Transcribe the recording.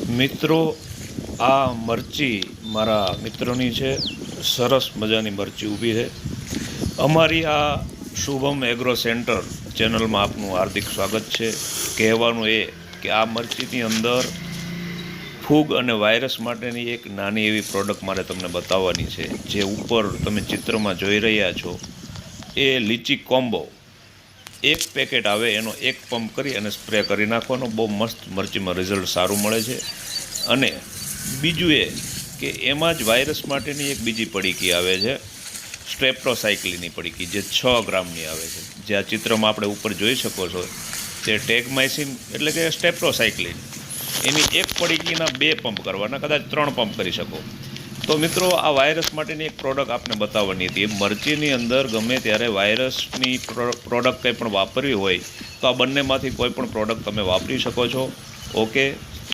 મિત્રો, આ મરચી મારા મિત્રોની છે. સરસ મજાની મરચી ઊભી છે. અમારી આ શુભમ એગ્રો સેન્ટર ચેનલમાં આપનું હાર્દિક સ્વાગત છે. કહેવાનું એ કે આ મરચીની અંદર ફૂગ અને વાયરસ માટેની એક નાની એવી પ્રોડક્ટ મારે તમને બતાવવાની છે. જે ઉપર તમે ચિત્રમાં જોઈ રહ્યા છો એ લીચી કોમ્બો. એક પેકેટ આવે એનો એક પંપ કરી અને સ્પ્રે કરી નાખવાનો. બહુ મસ્ત મરચીમાં રિઝલ્ટ સારું મળે છે. અને બીજું એ કે એમાં જ વાયરસ માટેની એક બીજી પડીકી આવે છે, સ્ટ્રેપ્ટોસાઇક્લિનની પડીકી, જે 6 ગ્રામની આવે છે. જે આ ચિત્રમાં આપણે ઉપર જોઈ શકો છો તે ટેગમાઇસિન એટલે કે સ્ટ્રેપ્ટોસાઇક્લિન. એની એક પડીકીના 2 પંપ કરવાના, કદાચ 3 પંપ કરી શકો. તો મિત્રો, આ વાયરસ માટેની એક પ્રોડક્ટ આપને બતાવવાની હતી. મરચીની અંદર ગમે ત્યારે વાયરસની પ્રોડક્ટ કંઈ પણ વાપરવી હોય તો આ બંનેમાંથી કોઈ પણ પ્રોડક્ટ તમે વાપરી શકો છો. ઓકે,